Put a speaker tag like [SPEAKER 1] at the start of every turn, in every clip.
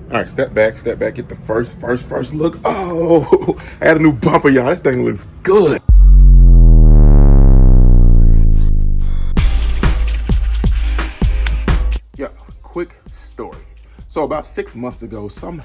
[SPEAKER 1] All right, step back, get the first look. Oh, I had a new bumper, y'all. That thing looks good. Yeah, quick story. So about 6 months ago, some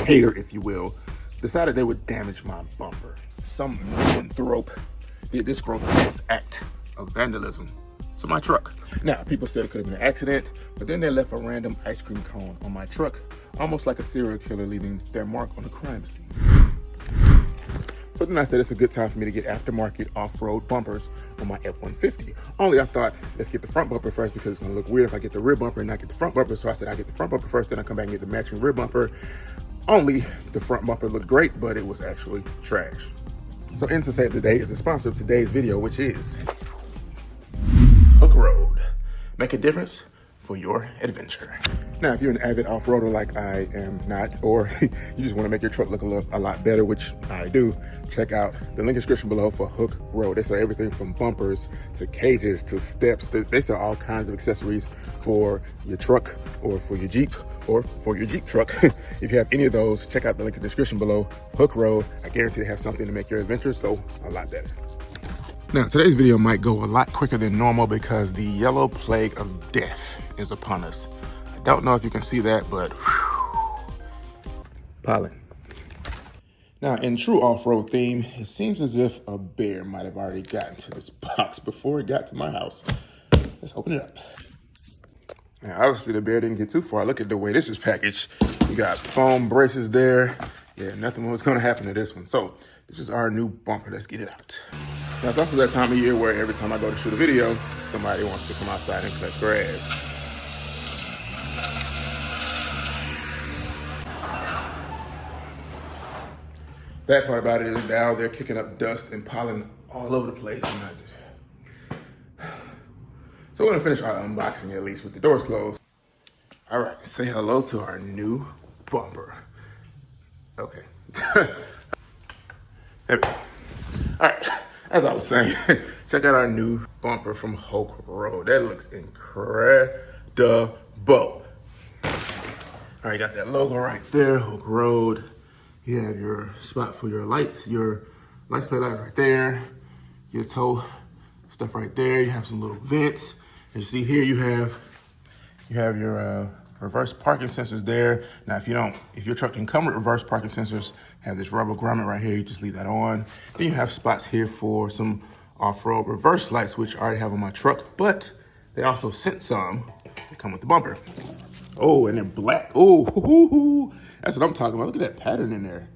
[SPEAKER 1] hater, if you will, decided they would damage my bumper. Some misanthrope did this grotesque act of vandalism to my truck. Now, people said it could have been an accident, but then they left a random ice cream cone on my truck, almost like a serial killer leaving their mark on a crime scene. So then I said it's a good time for me to get aftermarket off-road bumpers on my F150. Only I thought, let's get the front bumper first because it's gonna look weird if I get the rear bumper and not get the front bumper. So I said I get the front bumper first, then I come back and get the matching rear bumper. Only the front bumper looked great, but it was actually trash. So in to say today is the sponsor of today's video, which is HOOKE ROAD. Make a difference for your adventure. Now, if you're an avid off-roader like I am not, or you just want to make your truck look a lot better, which I do, check out the link in the description below for HOOKE ROAD. They sell everything from bumpers to cages to steps. They sell all kinds of accessories for your truck or for your Jeep or for your Jeep truck. If you have any of those, check out the link in the description below. HOOKE ROAD. I guarantee they have something to make your adventures go a lot better. Now, today's video might go a lot quicker than normal because the yellow plague of death is upon us. I don't know if you can see that, but whew, pollen. Now, in true off-road theme, it seems as if a bear might have already gotten to this box before it got to my house. Let's open it up. Now, obviously the bear didn't get too far. Look at the way this is packaged. We got foam braces there. Yeah, nothing was gonna happen to this one. So this is our new bumper. Let's get it out. Now, it's also that time of year where every time I go to shoot a video, somebody wants to come outside and cut grass. Bad part about it is now they're kicking up dust and pollen all over the place. So we're gonna finish our unboxing at least with the doors closed. All right, say hello to our new bumper. Okay. There we go. All right, as I was saying, check out our new bumper from HOOKE ROAD. That looks incredible. All right, got that logo right there, HOOKE ROAD. You have your spot for your lights, your license plate lights right there, your tow stuff right there. You have some little vents. As you see here, you have your reverse parking sensors there. Now, if your truck can come with reverse parking sensors, have this rubber grommet right here, you just leave that on. Then you have spots here for some off-road reverse lights, which I already have on my truck, but they also sent some that come with the bumper. Oh, and they're black. Oh, that's what I'm talking about. Look at that pattern in there.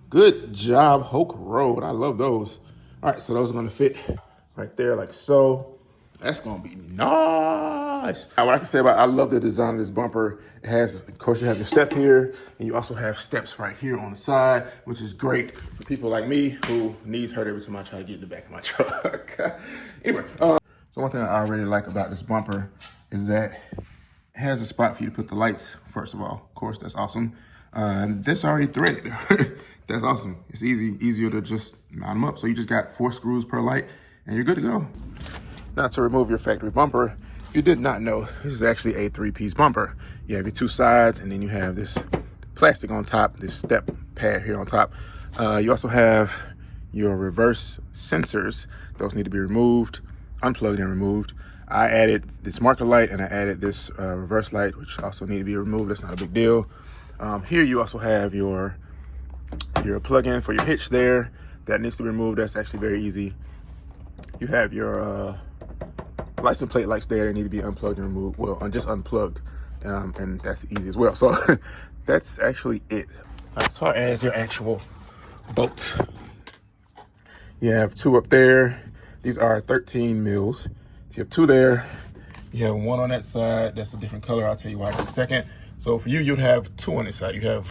[SPEAKER 1] Good job, HOOKE ROAD. I love those. All right, so those are gonna fit right there like so. That's gonna be nice. Now, what I can say about, I love the design of this bumper. It has, of course, you have your step here, and you also have steps right here on the side, which is great for people like me who knees hurt every time I try to get in the back of my truck. Anyway, so one thing I really like about this bumper is that it has a spot for you to put the lights, first of all. Of course, that's awesome. This already threaded. That's awesome. It's easier to just mount them up. So you just got 4 screws per light, and you're good to go. Now, to remove your factory bumper, if you did not know, this is actually a 3-piece bumper. You have your 2 sides, and then you have this plastic on top, this step pad here on top. You also have your reverse sensors. Those need to be removed, unplugged and removed. I added this marker light, and I added this reverse light, which also need to be removed. That's not a big deal. Here you also have your plug-in for your hitch there. That needs to be removed. That's actually very easy. You have your license plate lights there. They need to be unplugged and removed. Well, just unplugged, and that's easy as well. So that's actually it. As far as your actual bolts, you have 2 up there. These are 13 mils. You have 2 there. You have 1 on that side. That's a different color. I'll tell you why in a second. So for you'd have 2 on this side. You have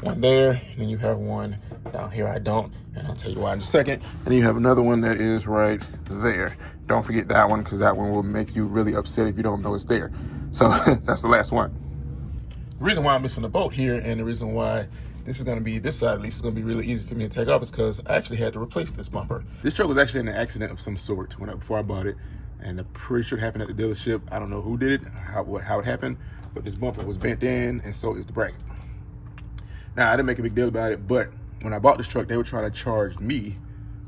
[SPEAKER 1] 1 there, and then you have 1 down here. I don't, and I'll tell you why in a second. And then you have another one that is right there. Don't forget that one, because that one will make you really upset if you don't know it's there. So that's the last one. The reason why I'm missing a bolt here, and the reason why this is gonna be, this side at least, is gonna be really easy for me to take off, is because I actually had to replace this bumper. This truck was actually in an accident of some sort before I bought it, and I'm pretty sure it happened at the dealership. I don't know who did it, how it happened, but this bumper was bent in, and so is the bracket. Now, I didn't make a big deal about it, but when I bought this truck, they were trying to charge me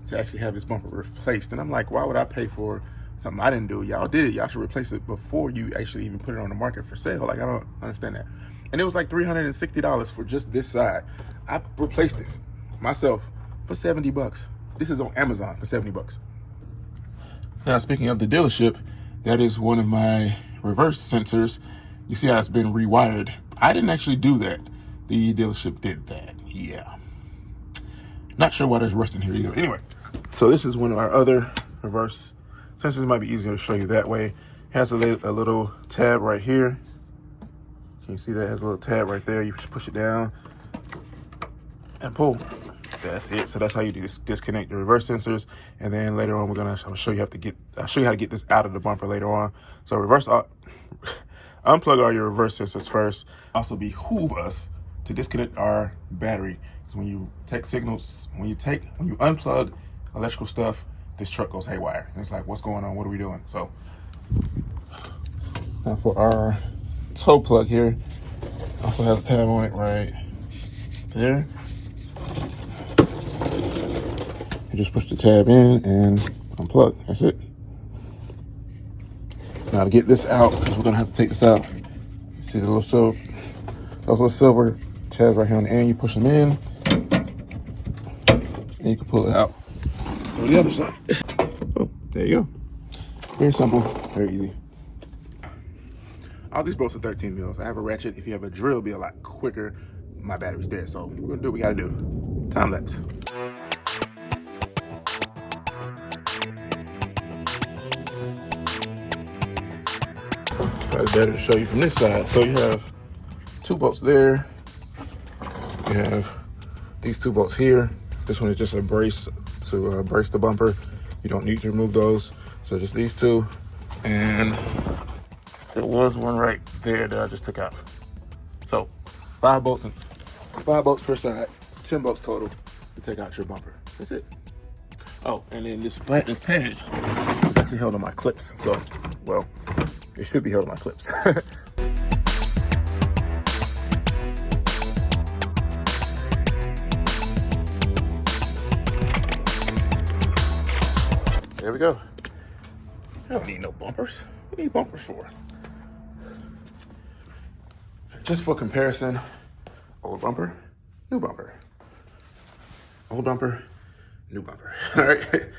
[SPEAKER 1] to actually have this bumper replaced. And I'm like, why would I pay for something I didn't do? Y'all did it. Y'all should replace it before you actually even put it on the market for sale. Like, I don't understand that. And it was like $360 for just this side. I replaced this myself for 70 bucks. This is on Amazon for 70 bucks. Now, speaking of the dealership, that is one of my reverse sensors. You see how it's been rewired. I didn't actually do that. The dealership did that, yeah. Not sure why there's rust in here either. Anyway, so this is one of our other reverse sensors. It might be easier to show you that way. It has a little tab right here. Can you see that? It has a little tab right there. You just push it down and pull. That's it. So that's how you disconnect the reverse sensors. And then later on, I'll show you how to get this out of the bumper later on. So unplug all your reverse sensors first. Also behoove us to disconnect our battery. Because when you take signals, when you unplug electrical stuff, this truck goes haywire. And it's like, what's going on? What are we doing? So now for our toe plug here, also has a tab on it right there. You just push the tab in and unplug. That's it. Now to get this out, because we're gonna have to take this out. See the those little silver tabs right here on the end. You push them in, and you can pull it out for the other side. Oh, there you go. Very simple, very easy. All these bolts are 13 mils. I have a ratchet. If you have a drill, it'll be a lot quicker. My battery's dead, so we're gonna do what we gotta do. Time lapse. Probably better to show you from this side. So you have 2 bolts there. You have these 2 bolts here. This one is just a brace to brace the bumper. You don't need to remove those. So just these 2. And there was one right there that I just took out. So 5 bolts per side, 10 bolts total to take out your bumper. That's it. Oh, and then this pad is actually held on my clips. So, well, it should be held on my clips. There we go. I don't need no bumpers. What do you need bumpers for? Just for comparison, old bumper, new bumper. Old bumper, new bumper. All right.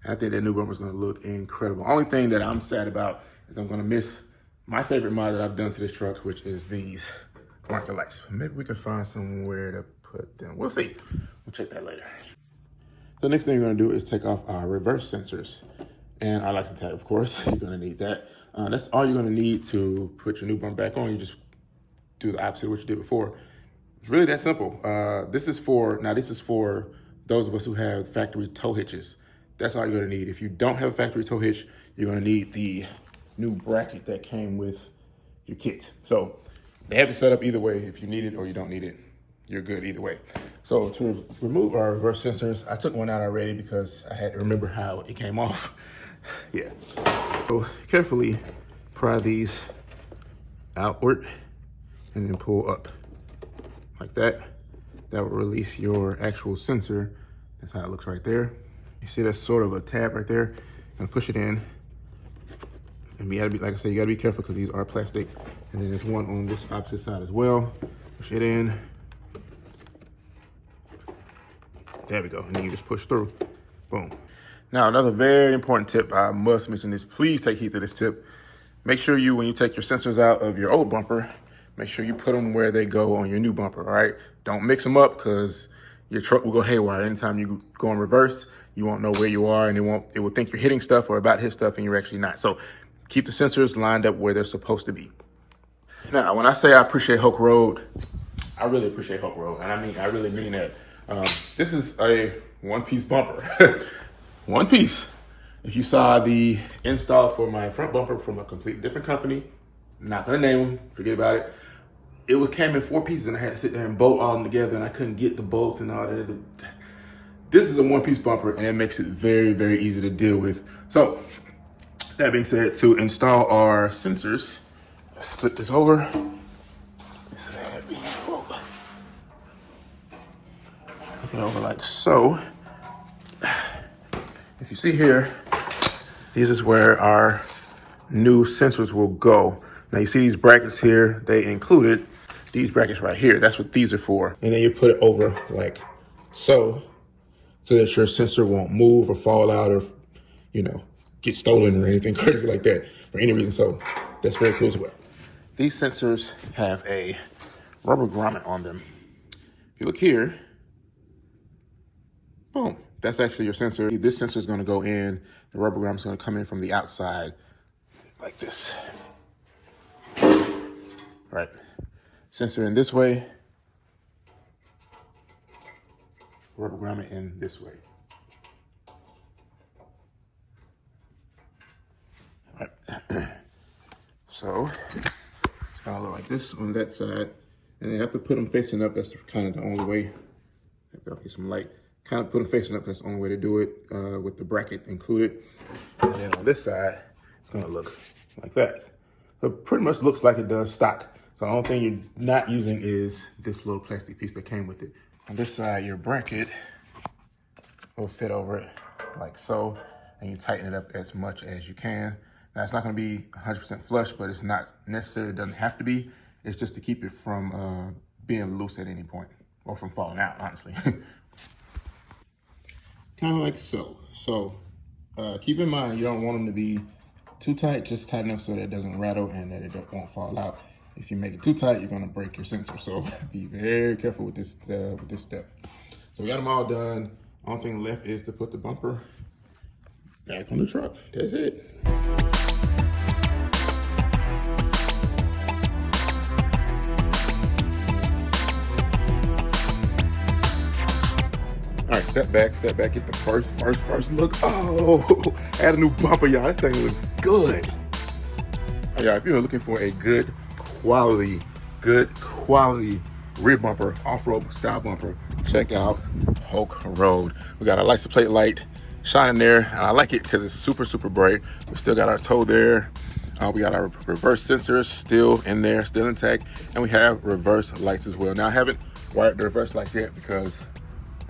[SPEAKER 1] I think that new bumper is going to look incredible. Only thing that I'm sad about is I'm going to miss my favorite mod that I've done to this truck, which is these marker lights. Maybe we can find somewhere to put them. We'll see. We'll check that later. The next thing you're going to do is take off our reverse sensors and our license tag, of course. You're going to need that. That's all you're going to need to put your new bumper back on. You just do the opposite of what you did before. It's really that simple. This is for those of us who have factory tow hitches. That's all you're going to need. If you don't have a factory tow hitch, you're going to need the new bracket that came with your kit. So they have it set up either way. If you need it or you don't need it, you're good either way. So to remove our reverse sensors, I took one out already because I had to remember how it came off. Yeah. So carefully pry these outward and then pull up like that. That will release your actual sensor. That's how it looks right there. You see that's sort of a tab right there. And push it in. And you gotta be, like I said, you gotta be careful because these are plastic. And then there's one on this opposite side as well. Push it in. There we go. And then you just push through. Boom. Now, another very important tip, I must mention this. Please take heed to this tip. Make sure when you take your sensors out of your old bumper, make sure you put them where they go on your new bumper, all right? Don't mix them up because your truck will go haywire. Anytime you go in reverse, you won't know where you are and it will think you're hitting stuff or about to hit stuff and you're actually not. So keep the sensors lined up where they're supposed to be. Now, when I say I appreciate HOOKE ROAD, I really appreciate HOOKE ROAD. And I really mean that. This is a one-piece bumper. One piece. If you saw the install for my front bumper from a completely different company, I'm not gonna name them, forget about it. It came in 4 pieces and I had to sit there and bolt all them together and I couldn't get the bolts and all that. This is a one-piece bumper and it makes it very, very easy to deal with. So that being said, to install our sensors, let's flip this over. It's heavy. it over like so. If you see here, these is where our new sensors will go. Now you see these brackets here, they included these brackets right here. That's what these are for. And then you put it over like so that your sensor won't move or fall out or, you know, get stolen or anything crazy like that for any reason. So that's very cool as well. These sensors have a rubber grommet on them. If you look here, boom, that's actually your sensor. This sensor is gonna go in, the rubber grommet is gonna come in from the outside like this. Right, sensor in this way, rubber grommet in this way. All right, so it's gonna look like this on that side. And you have to put them facing up, that's kind of the only way. I'll get some light. Kind of put them facing up, that's the only way to do it with the bracket included. And then on this side, it's gonna look like that. So it pretty much looks like it does stock. So the only thing you're not using is this little plastic piece that came with it. On this side, your bracket will fit over it like so, and you tighten it up as much as you can. Now it's not gonna be 100% flush, but it's not necessary, it doesn't have to be. It's just to keep it from being loose at any point, or from falling out, honestly. Kind of like so. So keep in mind, you don't want them to be too tight, just tight enough so that it doesn't rattle and that it won't fall out. If you make it too tight, you're gonna break your sensor. So be very careful with this step. So we got them all done. Only thing left is to put the bumper back on the truck. That's it. All right, step back, get the first look. Oh, add a new bumper, y'all. That thing looks good. All right, if you're looking for a good quality rear bumper, off-road style bumper, check out HOOKE ROAD. We got our license plate light shining there, and I like it because it's super, super bright. We still got our toe there. We got our reverse sensors still in there, still intact, and we have reverse lights as well. Now, I haven't wired the reverse lights yet because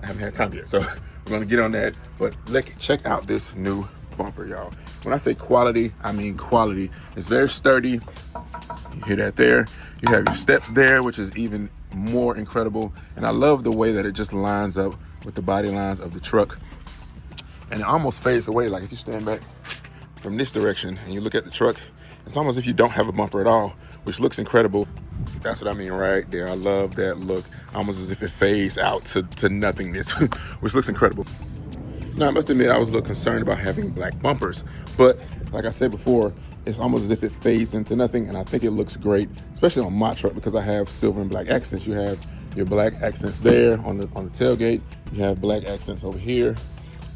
[SPEAKER 1] I haven't had time yet, so we're gonna get on that. But check out this new bumper, y'all. When I say quality, I mean quality. It's very sturdy. You hear that there? You have your steps there, which is even more incredible. And I love the way that it just lines up with the body lines of the truck. And it almost fades away. Like if you stand back from this direction and you look at the truck, it's almost as if you don't have a bumper at all, which looks incredible. That's what I mean right there. I love that look. Almost as if it fades out to nothingness, which looks incredible. Now, I must admit, I was a little concerned about having black bumpers, but like I said before, it's almost as if it fades into nothing, and I think it looks great, especially on my truck because I have silver and black accents. You have your black accents there on the tailgate. You have black accents over here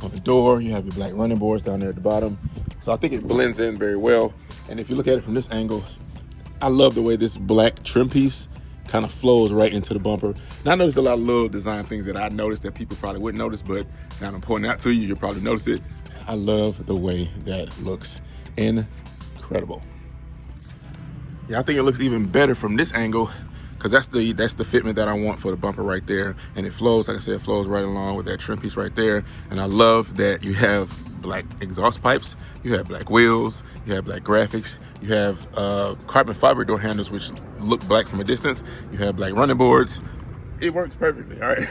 [SPEAKER 1] on the door. You have your black running boards down there at the bottom. So I think it blends in very well. And if you look at it from this angle, I love the way this black trim piece kind of flows right into the bumper. Now I noticed a lot of little design things that I noticed that people probably wouldn't notice, but now I'm pointing out to you, you'll probably notice it. I love the way that looks. Incredible. Yeah, I think it looks even better from this angle because that's the fitment that I want for the bumper right there. And it flows, like I said, it flows right along with that trim piece right there. And I love that you have black exhaust pipes, you have black wheels, you have black graphics, you have carbon fiber door handles which look black from a distance, you have black running boards. It works perfectly, all right?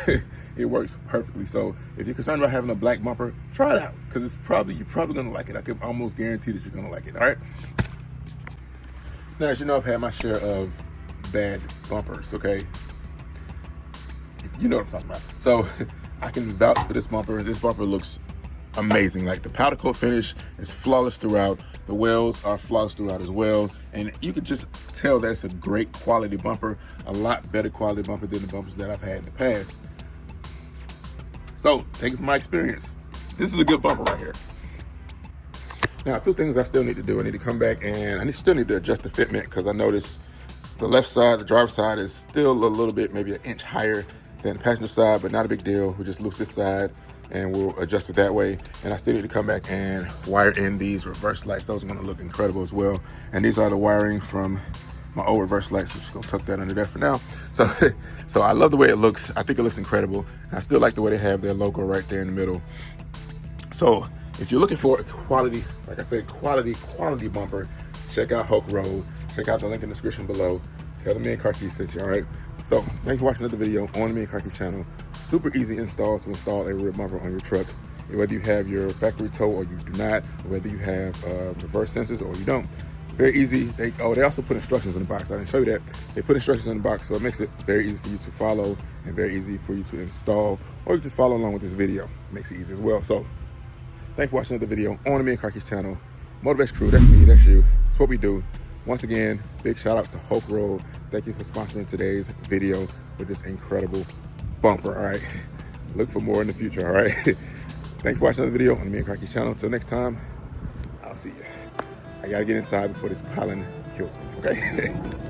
[SPEAKER 1] It works perfectly. So if you're concerned about having a black bumper, try it out because you're probably gonna like it. I can almost guarantee that you're gonna like it, all right? Now, as you know, I've had my share of bad bumpers, okay? You know what I'm talking about. So I can vouch for this bumper. This bumper looks amazing. Like the powder coat finish is flawless throughout. The wheels are flawless throughout as well. And you could just tell that's a great quality bumper, a lot better quality bumper than the bumpers that I've had in the past. So take it from my experience. This is a good bumper right here. Now, two things I still need to do. I need to come back and I still need to adjust the fitment because I noticed the left side, the driver's side is still a little bit, maybe an inch higher than the passenger side, but not a big deal. We'll just loose this side and we'll adjust it that way. And I still need to come back and wire in these reverse lights. Those are gonna look incredible as well. And these are the wiring from my old reverse lights. So I'm just gonna tuck that under there for now. So, so I love the way it looks. I think it looks incredible. And I still like the way they have their logo right there in the middle. So if you're looking for a quality, like I said, quality bumper, check out HOOKE ROAD. Check out the link in the description below. Tell the man Car Keys sent you, all right? So thanks for watching another video on the Man Car Keys channel. Super easy install to install a rear bumper on your truck. Whether you have your factory tow or you do not, or whether you have reverse sensors or you don't. Very easy. They also put instructions in the box. I didn't show you that. They put instructions in the box, so it makes it very easy for you to follow and very easy for you to install, or you just follow along with this video. Makes it easy as well. So thanks for watching another video on the Man Car Keys channel. Motivation Crew, that's me, that's you. That's what we do. Once again, big shout outs to HOOKE ROAD. Thank you for sponsoring today's video with this incredible bumper, all right? Look for more in the future, all right? Thanks for watching another video on the Man Car Keys channel. Until next time, I'll see you. I gotta get inside before this pollen kills me, okay?